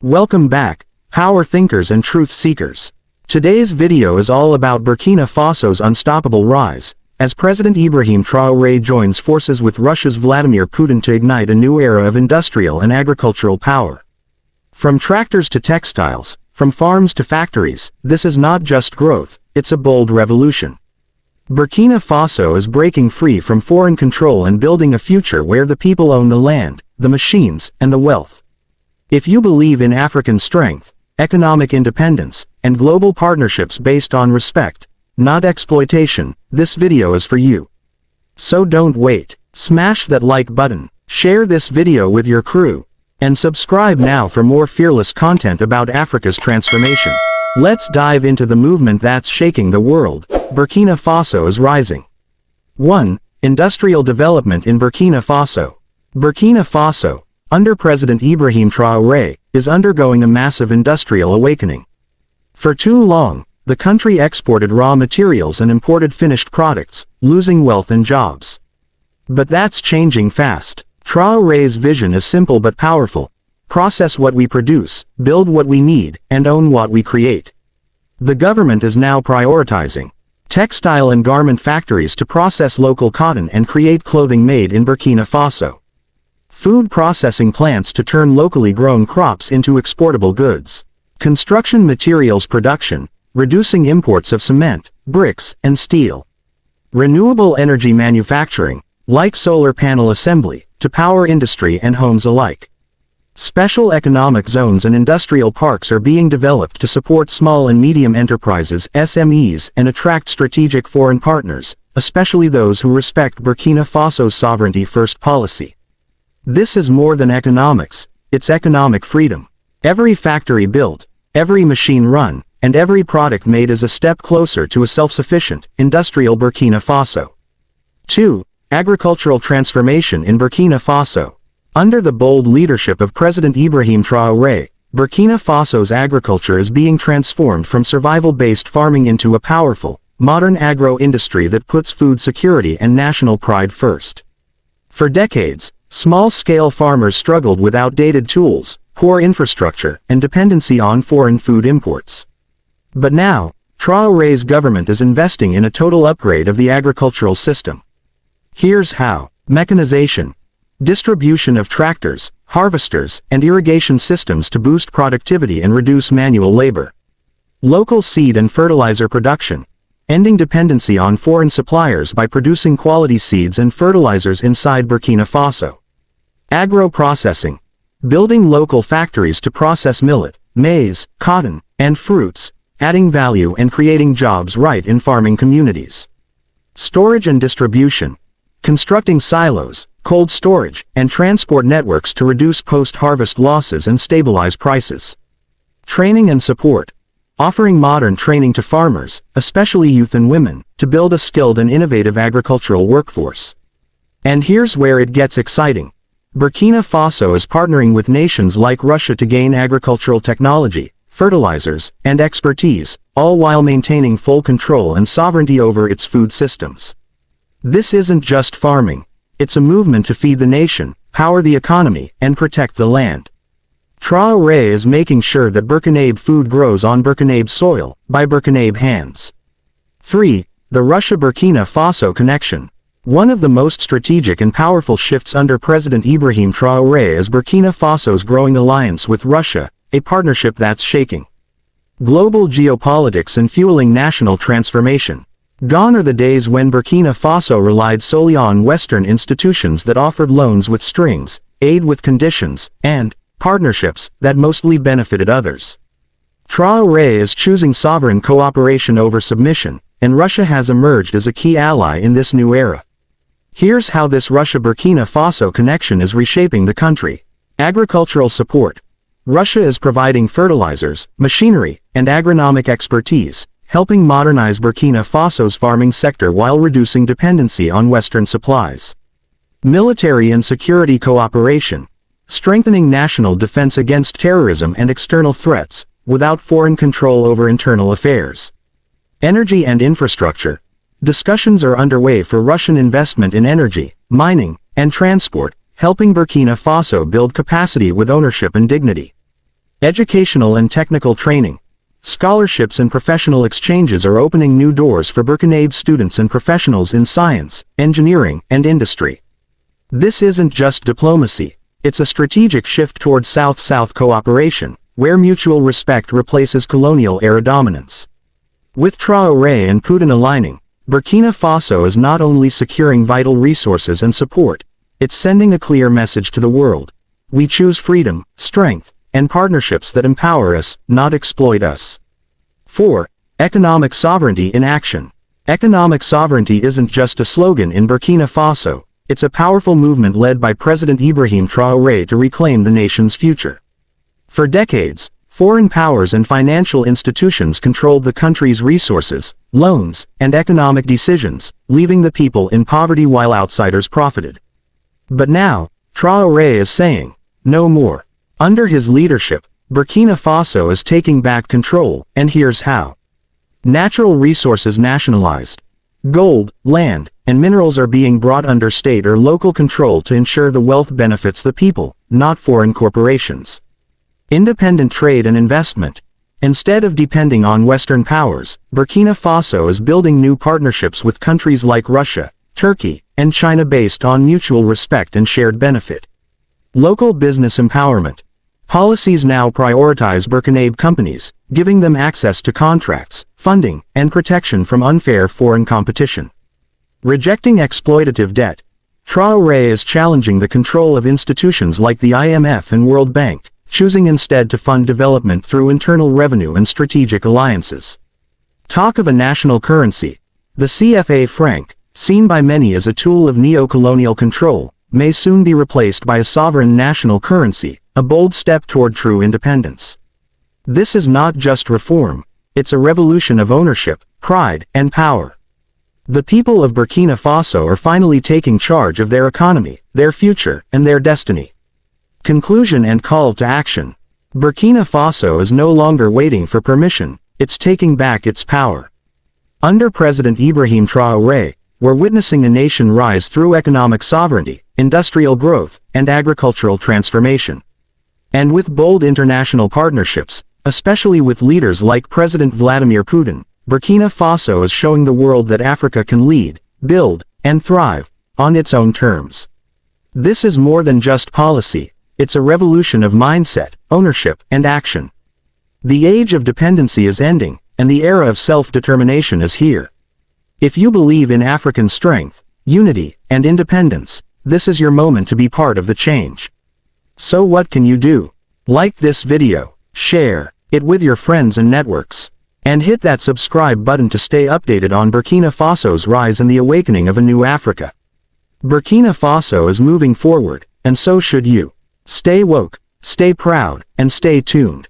Welcome back, power thinkers and truth seekers. Today's video is all about Burkina Faso's unstoppable rise, as President Ibrahim Traoré joins forces with Russia's Vladimir Putin to ignite a new era of industrial and agricultural power. From tractors to textiles, from farms to factories, this is not just growth, it's a bold revolution. Burkina Faso is breaking free from foreign control and building a future where the people own the land, the machines, and the wealth. If you believe in African strength, economic independence, and global partnerships based on respect, not exploitation, this video is for you. So don't wait, smash that like button, share this video with your crew, and subscribe now for more fearless content about Africa's transformation. Let's dive into the movement that's shaking the world. Burkina Faso is rising. 1. Industrial development in Burkina Faso. Burkina Faso, under President Ibrahim Traoré, is undergoing a massive industrial awakening. For too long, the country exported raw materials and imported finished products, losing wealth and jobs. But that's changing fast. Traoré's vision is simple but powerful. Process what we produce, build what we need, and own what we create. The government is now prioritizing textile and garment factories to process local cotton and create clothing made in Burkina Faso. Food processing plants to turn locally grown crops into exportable goods. Construction materials production, reducing imports of cement, bricks, and steel. Renewable energy manufacturing, like solar panel assembly, to power industry and homes alike. Special economic zones and industrial parks are being developed to support small and medium enterprises (SMEs) and attract strategic foreign partners, especially those who respect Burkina Faso's sovereignty-first policy. This is more than economics, it's economic freedom. Every factory built, every machine run, and every product made is a step closer to a self-sufficient, industrial Burkina Faso. 2. Agricultural transformation in Burkina Faso. Under the bold leadership of President Ibrahim Traoré, Burkina Faso's agriculture is being transformed from survival-based farming into a powerful, modern agro-industry that puts food security and national pride first. For decades, small-scale farmers struggled with outdated tools, poor infrastructure, and dependency on foreign food imports. But now, Traoré's government is investing in a total upgrade of the agricultural system. Here's how. Mechanization. Distribution of tractors, harvesters, and irrigation systems to boost productivity and reduce manual labor. Local seed and fertilizer production. Ending dependency on foreign suppliers by producing quality seeds and fertilizers inside Burkina Faso. Agro-processing. Building local factories to process millet, maize, cotton, and fruits, adding value and creating jobs right in farming communities. Storage and distribution. Constructing silos, cold storage, and transport networks to reduce post-harvest losses and stabilize prices. Training and support. Offering modern training to farmers, especially youth and women, to build a skilled and innovative agricultural workforce. And here's where it gets exciting. Burkina Faso is partnering with nations like Russia to gain agricultural technology, fertilizers, and expertise, all while maintaining full control and sovereignty over its food systems. This isn't just farming. It's a movement to feed the nation, power the economy, and protect the land. Traoré is making sure that Burkinabe food grows on Burkinabe soil, by Burkinabe hands. 3. The Russia-Burkina Faso connection. One of the most strategic and powerful shifts under President Ibrahim Traoré is Burkina Faso's growing alliance with Russia, a partnership that's shaking global geopolitics and fueling national transformation. Gone are the days when Burkina Faso relied solely on Western institutions that offered loans with strings, aid with conditions, and partnerships that mostly benefited others. Traoré is choosing sovereign cooperation over submission, and Russia has emerged as a key ally in this new era. Here's how this Russia-Burkina Faso connection is reshaping the country. Agricultural support. Russia is providing fertilizers, machinery, and agronomic expertise, helping modernize Burkina Faso's farming sector while reducing dependency on Western supplies. Military and security cooperation. Strengthening national defense against terrorism and external threats, without foreign control over internal affairs. Energy and infrastructure. Discussions are underway for Russian investment in energy, mining, and transport, helping Burkina Faso build capacity with ownership and dignity. Educational and technical training. Scholarships and professional exchanges are opening new doors for Burkinabe students and professionals in science, engineering, and industry. This isn't just diplomacy, it's a strategic shift toward South-South cooperation, where mutual respect replaces colonial era dominance. With Traoré and Putin aligning, Burkina Faso is not only securing vital resources and support, it's sending a clear message to the world. We choose freedom, strength, and partnerships that empower us, not exploit us. 4. Economic sovereignty in action. Economic sovereignty isn't just a slogan in Burkina Faso, it's a powerful movement led by President Ibrahim Traoré to reclaim the nation's future. For decades, foreign powers and financial institutions controlled the country's resources, loans, and economic decisions, leaving the people in poverty while outsiders profited. But now, Traoré is saying, no more. Under his leadership, Burkina Faso is taking back control, and here's how. Natural resources nationalized. Gold, land, and minerals are being brought under state or local control to ensure the wealth benefits the people, not foreign corporations. Independent trade and investment. Instead of depending on Western powers, Burkina Faso is building new partnerships with countries like Russia, Turkey, and China based on mutual respect and shared benefit. Local business empowerment. Policies now prioritize Burkinabe companies, giving them access to contracts, funding, and protection from unfair foreign competition. Rejecting exploitative debt. Traoré is challenging the control of institutions like the IMF and World Bank, choosing instead to fund development through internal revenue and strategic alliances. Talk of a national currency. The CFA franc, seen by many as a tool of neo-colonial control, may soon be replaced by a sovereign national currency, a bold step toward true independence. This is not just reform, it's a revolution of ownership, pride, and power. The people of Burkina Faso are finally taking charge of their economy, their future, and their destiny. Conclusion and call to action. Burkina Faso is no longer waiting for permission, it's taking back its power. Under President Ibrahim Traoré, we're witnessing a nation rise through economic sovereignty, industrial growth, and agricultural transformation. And with bold international partnerships, especially with leaders like President Vladimir Putin, Burkina Faso is showing the world that Africa can lead, build, and thrive, on its own terms. This is more than just policy, it's a revolution of mindset, ownership, and action. The age of dependency is ending, and the era of self-determination is here. If you believe in African strength, unity, and independence, this is your moment to be part of the change. So what can you do? Like this video, share it with your friends and networks, and hit that subscribe button to stay updated on Burkina Faso's rise and the awakening of a new Africa. Burkina Faso is moving forward, and so should you. Stay woke, stay proud, and stay tuned.